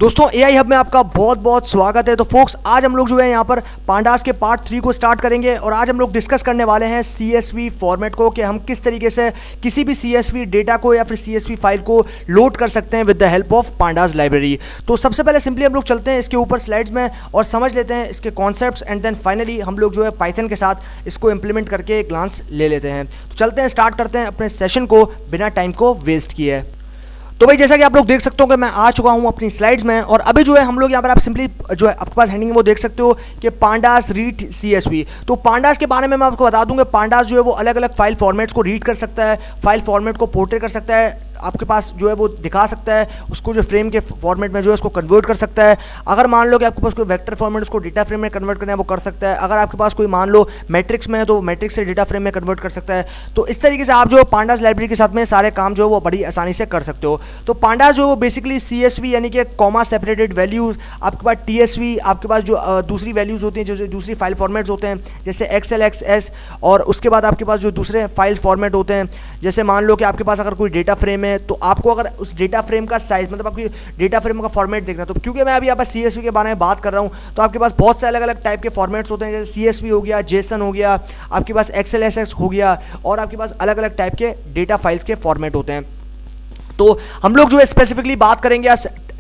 दोस्तों AI hub में आपका बहुत बहुत स्वागत है। तो फोक्स आज हम लोग जो है यहाँ पर पांडास के पार्ट 3 को स्टार्ट करेंगे और आज हम लोग डिस्कस करने वाले हैं CSV फॉर्मेट को कि हम किस तरीके से किसी भी CSV डेटा को या फिर CSV फाइल को लोड कर सकते हैं with the help of pandas library. तो सबसे पहले सिंपली हम लोग चलते हैं इसके ऊपर स्लाइड्स में और समझ लेते हैं इसके कॉन्सेप्ट्स एंड देन फाइनली हम लोग जो है पाइथन के साथ इसको इम्प्लीमेंट करके एक ग्लांस ले लेते हैं। तो चलते हैं, स्टार्ट करते हैं अपने सेशन को बिना टाइम को वेस्ट किए। तो भाई जैसा कि आप लोग देख सकते हो कि मैं आ चुका हूं अपनी स्लाइड्स में और अभी जो है हम लोग यहाँ पर आप सिंपली जो है आपके पास हेडिंग है वो देख सकते हो कि पांडास रीड CSV। तो पांडास के बारे में मैं आपको बता दूंगा, पांडास जो है वो अलग अलग फाइल फॉर्मेट्स को रीड कर सकता है, फाइल फॉर्मेट को पोर्ट्रेट कर सकता है, आपके पास जो है वो दिखा सकता है, उसको जो फ्रेम के फॉर्मेट में जो है उसको कन्वर्ट कर सकता है। अगर मान लो कि आपके पास कोई वेक्टर फॉर्मेट उसको डेटा फ्रेम में कन्वर्ट करना है वो कर सकता है। अगर आपके पास कोई मान लो मैट्रिक्स में है तो मैट्रिक्स से डेटा फ्रेम में कन्वर्ट कर सकता है। तो इस तरीके से आप जो पांडास लाइब्रेरी के साथ में सारे काम जो है वो बड़ी आसानी से कर सकते हो। तो पांडास जो बेसिकली CSV यानी कि कॉमा सेपरेटेड वैल्यूज़, आपके पास TSV, आपके पास जो दूसरी वैल्यूज़ होती हैं, जो दूसरी फाइल फॉर्मेट्स होते हैं जैसे XL XS, और उसके बाद आपके पास जो दूसरे फाइल फॉर्मेट होते हैं जैसे मान लो कि आपके पास अगर कोई डेटा फ्रेम है तो आपको अगर उस डेटा फ्रेम का साइज मतलब आपकी डेटा फ्रेम का फॉर्मेट देखना, तो क्योंकि मैं अभी यहाँ पर CSV के बारे में बात कर रहा हूँ तो आपके पास बहुत से अलग अलग टाइप के फॉर्मेट्स होते हैं जैसे CSV हो गया, JSON हो गया, आपके पास XLSX हो गया और आपके पास अलग अलग टाइप के डेटा फाइल्स के फॉर्मेट होते हैं। तो हम लोग जो है स्पेसिफिकली बात करेंगे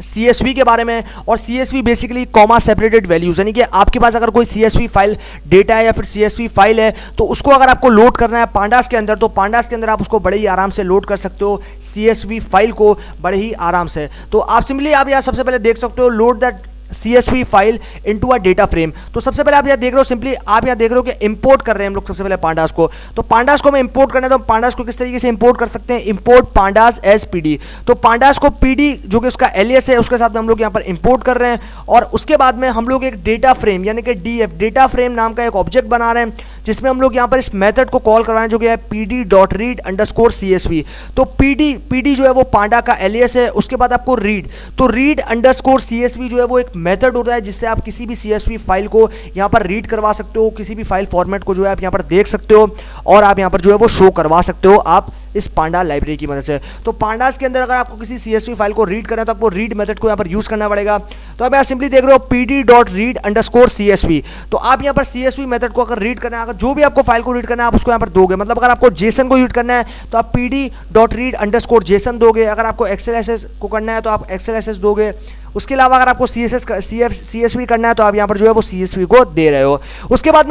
CSV के बारे में। और CSV basically comma separated values, यानी कि आपके पास अगर कोई CSV फाइल डेटा है या फिर CSV फाइल है तो उसको अगर आपको लोड करना है पांडास के अंदर तो पांडास के अंदर आप उसको बड़े ही आराम से लोड कर सकते हो, CSV फाइल को बड़े ही आराम से। तो आप सिंपली आप यहाँ सबसे पहले देख सकते हो load that CSV file into a data frame. तो सबसे पहले आप यहाँ देख रहे हो, सिंपली आप यहाँ देख रहे हो कि इंपोर्ट कर रहे हैं हम लोग सबसे पहले पांडास को। तो पांडास को हमें इंपोर्ट करना है तो पांडास को किस तरीके से इंपोर्ट कर सकते हैं, इंपोर्ट पांडास एज PD। तो पांडास को PD जो कि उसका एलियास है उसके साथ में हम लोग यहाँ पर इंपोर्ट कर रहे हैं और उसके बाद में हम लोग एक डेटा फ्रेम यानी कि DF डेटा फ्रेम नाम का एक ऑब्जेक्ट बना रहे हैं जिसमें हम लोग यहाँ पर इस मेथड को कॉल कर रहे हैं जो कि है PD.read_CSV। तो PD जो है वो पांडा का एलियास है, उसके बाद आपको रीड, तो read_CSV जो है वो एक मेथड होता है जिससे आप किसी भी CSV फाइल को यहाँ पर रीड करवा सकते हो, किसी भी फाइल फॉर्मेट को जो है आप यहाँ पर देख सकते हो और आप यहाँ पर जो है वो शो करवा सकते हो आप इस पांडा लाइब्रेरी की मदद से। तो पांडास के अंदर अगर आपको किसी CSV फाइल को रीड करना है तो आपको रीड मेथड को यहाँ पर यूज करना पड़ेगा। तो अब आप सिंपली देख रहे हो PD.read_CSV। तो आप यहाँ पर CSV मेथड को अगर रीड करना है, अगर जो भी आपको फाइल को रीड करना है आप उसको यहाँ पर दोगे, मतलब अगर आपको JSON को रीड करना है तो आप PD.read_JSON दोगे, अगर आपको XLSS को करना है तो आप XLSS दोगे, उसके अलावा अगर आपको CSV करना है तो आप यहाँ पर जो है वो CSV को दे रहे हो। उसके बाद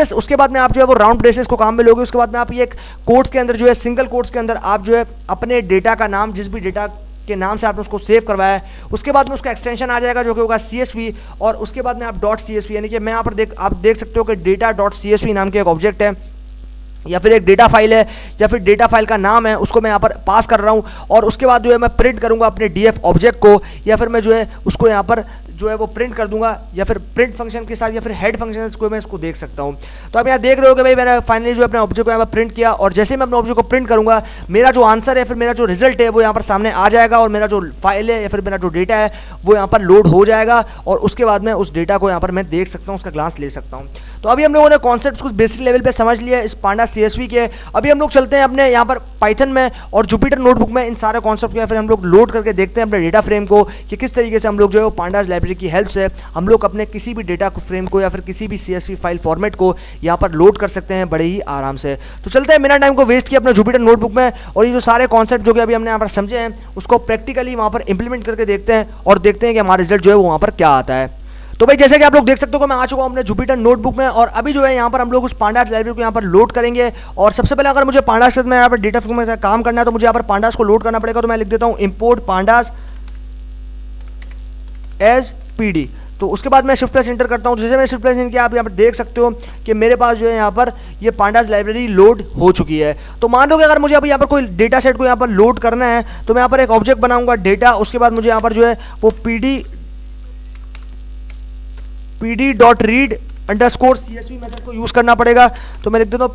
में आप जो है वो राउंड ब्रेसेस को काम में लोगे। उसके बाद में आप ये एक कोट्स के अंदर जो है सिंगल कोट्स के अंदर आप जो है अपने डेटा का नाम, जिस भी डेटा के नाम से आपने उसको सेव करवाया है, उसके बाद में उसका एक्सटेंशन आ जाएगा जो कि होगा CSV और उसके बाद में आप .CSV यानी कि मैं यहाँ पर आप देख सकते हो कि data.CSV नाम के एक ऑब्जेक्ट है या फिर एक डेटा फाइल है या फिर डेटा फाइल का नाम है, उसको मैं यहाँ पर पास कर रहा हूँ और उसके बाद जो है मैं प्रिंट करूँगा अपने DF ऑब्जेक्ट को या फिर मैं जो है उसको यहाँ पर जो है वो प्रिंट कर दूंगा या फिर प्रिंट फंक्शन के साथ या फिर हेड फंक्शन को मैं इसको देख सकता हूँ। तो आप यहाँ देख रहे हो कि भाई मैंने फाइनली जो अपने ऑब्जेक्ट को यहाँ पर प्रिंट किया और जैसे मैं अपने ऑब्जेक्ट को प्रिंट करूँगा मेरा जो आंसर है फिर मेरा जो रिजल्ट है वो यहाँ पर सामने आ जाएगा और मेरा जो फाइल है या फिर मेरा जो डेटा है वो यहाँ पर लोड हो जाएगा और उसके बाद में उस डेटा को यहाँ पर मैं देख सकता हूँ, उसका ग्लांस ले सकता हूँ। तो अभी हम लोगों ने कॉन्सेप्ट कुछ बेसिक लेवल पे समझ लिया इस पांडा CSV के। अभी हम लोग चलते हैं अपने यहाँ पर पाइथन में और जुपिटर नोटबुक में इन सारे कॉन्सेप्ट को या फिर हम लोग लोड करके देखते हैं अपने डेटा फ्रेम को कि किस तरीके से हम लोग जो है वो पांडास लाइब्रेरी की हेल्प से हम लोग अपने किसी भी डेटा फ्रेम को या फिर किसी भी CSV फाइल फॉर्मेट को यहाँ पर लोड कर सकते हैं बड़े ही आराम से। तो चलते हैं बिना टाइम को वेस्ट किए अपने जुपिटर नोटबुक में और ये जो सारे कॉन्सेप्ट जो कि अभी हमने यहाँ पर समझे हैं उसको प्रैक्टिकली वहाँ पर इंप्लीमेंट करके देखते हैं और देखते हैं कि हमारा रिजल्ट जो है वो वहाँ पर क्या आता है। तो भाई जैसे कि आप लोग देख सकते हो मैं आ चुका हूँ अपने जुपिटर नोटबुक में और अभी जो है यहाँ पर हम लोग उस पांडास लाइब्रेरी को यहाँ पर लोड करेंगे। और सबसे पहले अगर मुझे पांडास में यहाँ पर डेटा फ्रेम में काम करना है तो मुझे यहाँ पर पांडास को लोड करना पड़ेगा। तो मैं लिख देता हूँ इंपोर्ट पांडास एज PD। तो उसके बाद मैं शिफ्ट प्लस एंटर करता हूँ। जैसे मैं शिफ्ट प्लस एंटर किया आप यहाँ पर देख सकते हो कि मेरे पास जो है यहाँ पर ये पांडास लाइब्रेरी लोड हो चुकी है। तो मान लो कि अगर मुझे अभी यहाँ पर कोई डेटा सेट को यहाँ पर लोड करना है तो मैं यहाँ पर एक ऑब्जेक्ट बनाऊंगा डेटा, उसके बाद मुझे यहाँ पर जो है वो PD.read_CSV मेथड को यूज़ करना पड़ेगा। तो मैं लिख देता हूँ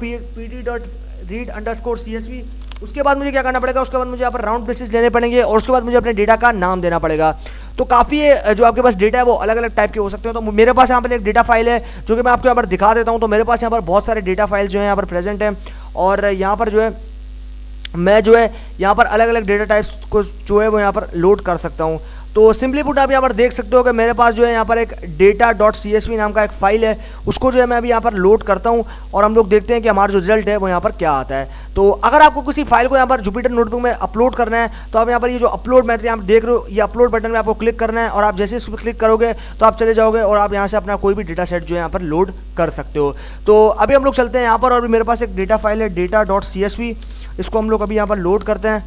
PD.read_CSV। उसके बाद मुझे क्या करना पड़ेगा, उसके बाद मुझे यहाँ पर राउंड ब्रेसेस लेने पड़ेंगे और उसके बाद मुझे अपने डेटा का नाम देना पड़ेगा। तो काफ़ी जो आपके पास डेटा है वो अलग अलग टाइप के हो सकते हैं। तो मेरे पास यहाँ पर एक डेटा फाइल है जो कि मैं आपको यहाँ पर दिखा देता हूँ। तो मेरे पास यहाँ पर बहुत सारे डेटा फाइल्स जो है यहाँ पर प्रेजेंट हैं और यहाँ पर जो है मैं जो है यहाँ पर अलग अलग डेटा टाइप्स को जो है वो यहाँ पर लोड कर सकता हूँ। तो सिंपली पुट आप यहाँ पर देख सकते हो कि मेरे पास जो है यहाँ पर एक data.csv नाम का एक फाइल है, उसको जो है मैं अभी यहाँ पर लोड करता हूँ और हम लोग देखते हैं कि हमारा जो रिजल्ट है वो यहाँ पर क्या आता है। तो अगर आपको किसी फाइल को यहाँ पर जुपिटर नोटबुक में अपलोड करना है तो आप यहाँ पर ये जो अपलोड मेथड यहाँ पर देख रहे हो, ये अपलोड बटन में आपको क्लिक करना है और आप जैसे इस पर क्लिक करोगे तो आप चले जाओगे और आप यहाँ से अपना कोई भी डेटा सेट जो है यहाँ पर लोड कर सकते हो। तो अभी हम लोग चलते हैं यहाँ पर और मेरे पास एक डेटा फाइल है data.csv, इसको हम लोग अभी यहाँ पर लोड करते हैं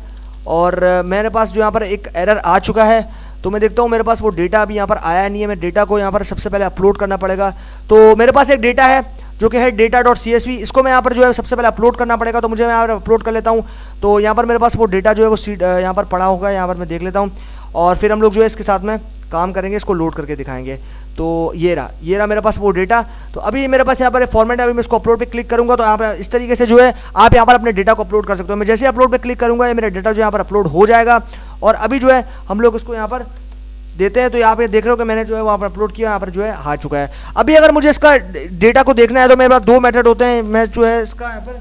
और मेरे पास जो यहाँ पर एक एरर आ चुका है। तो मैं देखता हूँ मेरे पास वो डेटा अभी यहाँ पर आया नहीं है, मैं डेटा को यहाँ पर सबसे पहले अपलोड करना पड़ेगा। तो मेरे पास एक डेटा है जो कि है data.csv, इसको मैं यहाँ पर जो है सबसे पहले अपलोड करना पड़ेगा। तो मुझे मैं यहाँ पर अपलोड कर लेता हूँ। तो यहाँ पर मेरे पास वो डेटा जो है वो सीट यहाँ पर पड़ा होगा, यहाँ पर मैं देख लेता हूँ और फिर हम लोग जो है इसके साथ में काम करेंगे, इसको लोड करके दिखाएंगे। तो ये रहा मेरे पास वो डेटा। तो अभी मेरे पास यहाँ पर फॉर्मेट है, अभी मैं इसको अपलोड पे क्लिक करूँगा तो यहाँ पर इस तरीके से जो है आप यहाँ पर अपने डेटा को अपलोड कर सकते हो। मैं जैसे अपलोड पे क्लिक करूँगा ये मेरा डेटा जो यहाँ पर अपलोड हो जाएगा और अभी जो है हम लोग इसको यहाँ पर देते हैं। तो यहाँ पे देख रहे हो कि मैंने जो है वहाँ पर अपलोड किया, यहाँ पर जो है आ चुका है। अभी अगर मुझे इसका डेटा को देखना है तो मेरे पास दो मेथड होते हैं, मैं जो है इसका यहाँ पर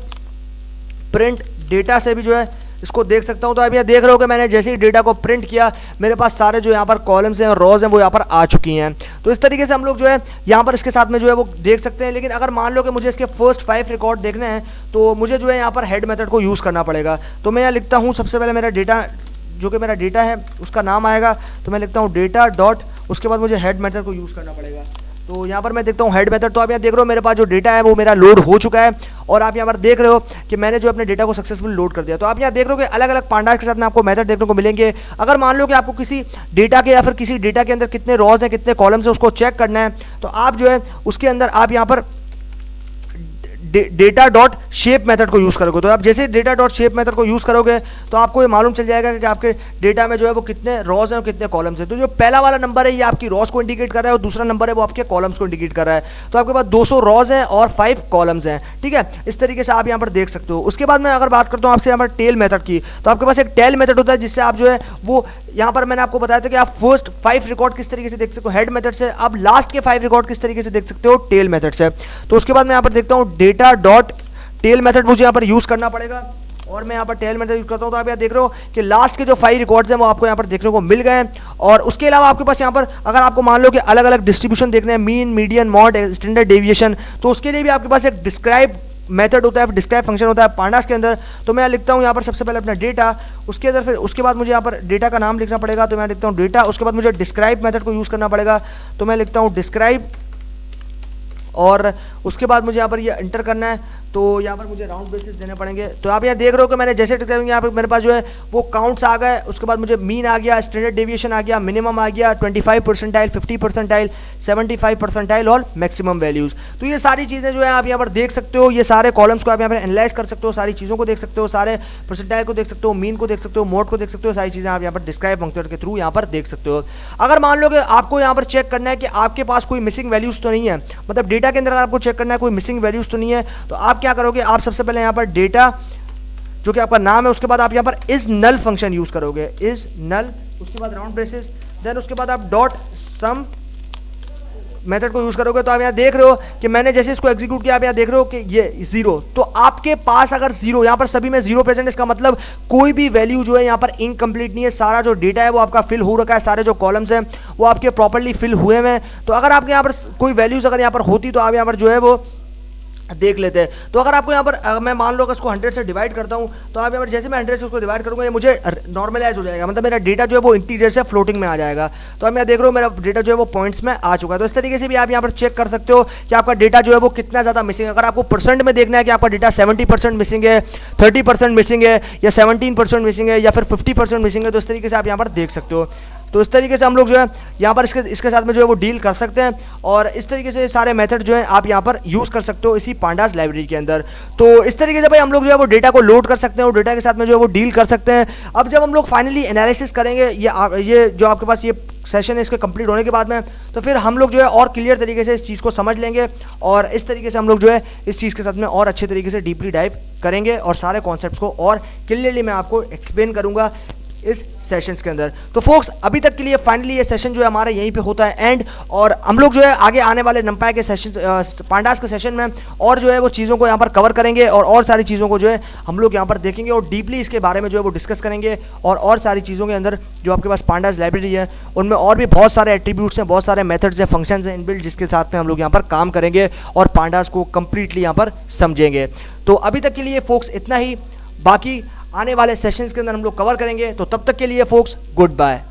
प्रिंट डेटा से भी जो है इसको देख सकता हूँ। तो अभी यहाँ देख रहे हो कि मैंने जैसे ही डेटा को प्रिंट किया मेरे पास सारे जो यहाँ पर कॉलम्स हैं और रोज हैं वो यहाँ पर आ चुकी हैं। तो इस तरीके से हम लोग जो है यहाँ पर इसके साथ में जो है वो देख सकते हैं। लेकिन अगर मान लो कि मुझे इसके फर्स्ट 5 रिकॉर्ड देखने हैं तो मुझे जो है यहाँ पर हेड मेथड को यूज़ करना पड़ेगा। तो मैं यहाँ लिखता हूँ सबसे पहले मेरा डेटा जो कि मेरा डेटा है उसका नाम आएगा, तो मैं लिखता हूँ डेटा डॉट, उसके बाद मुझे हेड मेथड को यूज़ करना पड़ेगा। तो यहाँ पर मैं देखता हूँ हेड मेथड। तो आप यहाँ देख रहे हो मेरे पास जो डेटा है वो मेरा लोड हो चुका है और आप यहाँ पर देख रहे हो कि मैंने जो अपने डेटा को सक्सेसफुल लोड कर दिया। तो आप यहाँ देख रहे हो कि अलग अलग पांडास के साथ में आपको मेथड देखने को मिलेंगे। अगर मान लो कि आपको किसी डेटा के या फिर किसी डेटा के अंदर कितने रॉज हैं कितने कॉलम्स हैं उसको चेक करना है तो आप जो है उसके अंदर आप यहाँ पर डेटा डॉट शेप मेथड को यूज़ करोगे। तो आप जैसे डेटा डॉट शेप मेथड को यूज़ करोगे तो आपको ये मालूम चल जाएगा कि आपके डेटा में जो है वो कितने रॉज हैं और कितने कॉलम्स हैं। तो जो पहला वाला नंबर है ये आपकी रॉज को इंडिकेट कर रहा है और दूसरा नंबर है वो आपके कॉलम्स को इंडिकेट कर रहा है। तो आपके पास 200 रॉज हैं और 5 कॉलम्स हैं, ठीक है। इस तरीके से आप यहाँ पर देख सकते हो। उसके बाद मैं अगर बात करता हूँ आपसे यहाँ पर टेल मेथड की, तो आपके पास एक टेल मेथड होता है जिससे आप जो है वो यहाँ पर मैंने आपको बताया था कि आप फर्स्ट 5 रिकॉर्ड किस तरीके से देख सकते हो हेड मेथड से, आप लास्ट के 5 रिकॉर्ड किस तरीके से देख सकते हो टेल मेथड से। तो उसके बाद मैं यहाँ पर देखता हूँ डेटा डॉट टेल मेथड मुझे यहाँ पर यूज़ करना पड़ेगा और मैं यहाँ पर टेल मेथड यूज़ करता हूँ। तो आप यहाँ देख रहे हो कि लास्ट के जो 5 रिकॉर्ड्स हैं वो आपको यहाँ पर देखने को मिल गए हैं। और उसके अलावा आपके पास यहाँ पर अगर आपको मान लो कि अलग अलग डिस्ट्रीब्यूशन देखना है, mean, median, mod, standard deviation, तो उसके लिए भी आपके पास एक डिस्क्राइब मेथड होता है, डिस्क्राइब फंक्शन होता है पांडास के अंदर। तो मैं लिखता हूँ यहाँ पर सबसे पहले अपना डेटा, उसके अंदर फिर उसके बाद मुझे यहाँ पर डेटा का नाम लिखना पड़ेगा। तो मैं लिखता हूँ डेटा, उसके बाद मुझे डिस्क्राइब मेथड को यूज़ करना पड़ेगा। तो मैं लिखता हूँ डिस्क्राइब और उसके बाद मुझे यहाँ पर ये एंटर करना है। तो यहाँ पर मुझे राउंड बेसिस देने पड़ेंगे। तो आप यहाँ देख रहे हो कि मैंने जैसे यहाँ पर मेरे पास जो है वो काउंट्स आ गए, उसके बाद मुझे मीन आ गया, स्टैंडर्ड डेविएशन आ गया, मिनिमम आ गया, 25 परसेंटाइल, 50 परसेंटाइल, 75 परसेंटाइल और मैक्सिमम वैल्यूज़। तो ये सारी चीज़ें जो है आप यहाँ पर देख सकते हो, ये सारे कॉलम्स को आप यहाँ पर एनालाइज कर सकते हो, सारी चीज़ों को देख सकते हो, सारे परसेंटाइल को देख सकते हो, मीन को देख सकते हो, मोड को देख सकते हो, सारी चीज़ें आप यहाँ पर डिस्क्राइब फंक्शन के थ्रू यहाँ पर देख सकते हो। अगर मान लो कि आपको यहाँ पर चेक करना है कि आपके पास कोई मिसिंग वैल्यूज़ तो नहीं है, मतलब डेटा के अंदर अगर आपको चेक करना है कोई मिसिंग वैल्यूज़ तो नहीं है, तो आप क्या करोगे, आप सबसे पहले यहाँ पर डेटा जो कि आपका नाम है उसके बाद आप यहाँ पर इज नल फंक्शन यूज करोगे, इज नल, उसके बाद राउंड ब्रेसेस, देन उसके बाद आप डॉट सम मेथड को यूज करोगे। तो आप यहाँ देख रहे हो कि मैंने जैसे इसको एग्जीक्यूट किया, आप यहाँ देख रहे हो कि ये 0, तो आपके पास अगर 0 यहाँ पर सभी में 0 प्रेजेंट, इसका मतलब कोई भी वैल्यू जो है यहाँ पर इनकम्प्लीट नहीं है, सारा जो डेटा है वो आपका फिल हो रखा है, सारे जो कॉलम्स हैं वो आपके प्रॉपर्ली फिल हुए हैं। तो अगर आपके यहाँ पर कोई वैल्यूज अगर यहाँ पर होती तो आप यहाँ पर जो है वो देख लेते हैं। तो अगर आपको यहाँ पर मैं मान लो कि इसको 100 से डिवाइड करता हूँ तो आप यहाँ पर जैसे मैं 100 से उसको डिवाइड करूँगा ये मुझे नॉर्मलाइज हो जाएगा, मतलब मेरा डेटा जो है वो इंटीजर से फ्लोटिंग में आ जाएगा। तो आप यहाँ देख रहे हो मेरा डेटा जो है वो पॉइंट्स में आ चुका है। तो इस तरीके से भी आप यहाँ पर चेक कर सकते हो कि आपका डेटा जो है वो कितना ज़्यादा मिसिंग है। अगर आपको परसेंट में देखना है कि आपका डेटा 70% मिसिंग है, 30% मिसिंग है, या 17% मिसिंग है, या फिर 50% मिसिंग है, तो इस तरीके से आप यहाँ पर देख सकते हो। तो इस तरीके से हम लोग जो है यहाँ पर इसके साथ में जो है वो डील कर सकते हैं और इस तरीके से सारे मेथड जो है आप यहाँ पर यूज़ कर सकते हो इसी पांडास लाइब्रेरी के अंदर। तो इस तरीके से भाई हम लोग जो है वो डेटा को लोड कर सकते हैं और डेटा के साथ में जो है वो डील कर सकते हैं। अब जब हम लोग फाइनली एनालिसिस करेंगे ये जो आपके पास ये सेशन है इसके कंप्लीट होने के बाद में, तो फिर हम लोग जो है और क्लियर तरीके से इस चीज़ को समझ लेंगे और इस तरीके से हम लोग जो है इस चीज़ के साथ में और अच्छे तरीके से डीपली डाइव करेंगे और सारे कॉन्सेप्ट्स को और क्लियरली मैं आपको एक्सप्लेन करूँगा इस सेशंस के अंदर। तो फोक्स अभी तक के लिए फाइनली ये सेशन जो है हमारा यहीं पे होता है एंड, और हम लोग जो है आगे आने वाले NumPy के सेशन, पांडास के सेशन में और जो है वो चीज़ों को यहाँ पर कवर करेंगे और सारी चीज़ों को जो है हम लोग यहाँ पर देखेंगे और डीपली इसके बारे में जो है वो डिस्कस करेंगे। और सारी चीज़ों के अंदर जो आपके पास पांडास लाइब्रेरी है उनमें और भी बहुत सारे एट्रीब्यूट्स हैं, बहुत सारे मेथड्स हैं, फंक्शंस हैं इनबिल्ट, जिसके साथ में हम लोग यहाँ पर काम करेंगे और पांडास को कंप्लीटली यहाँ पर समझेंगे। तो अभी तक के लिए फोक्स इतना ही, बाकी आने वाले सेशंस के अंदर हम लोग कवर करेंगे। तो तब तक के लिए फोक्स गुड बाय।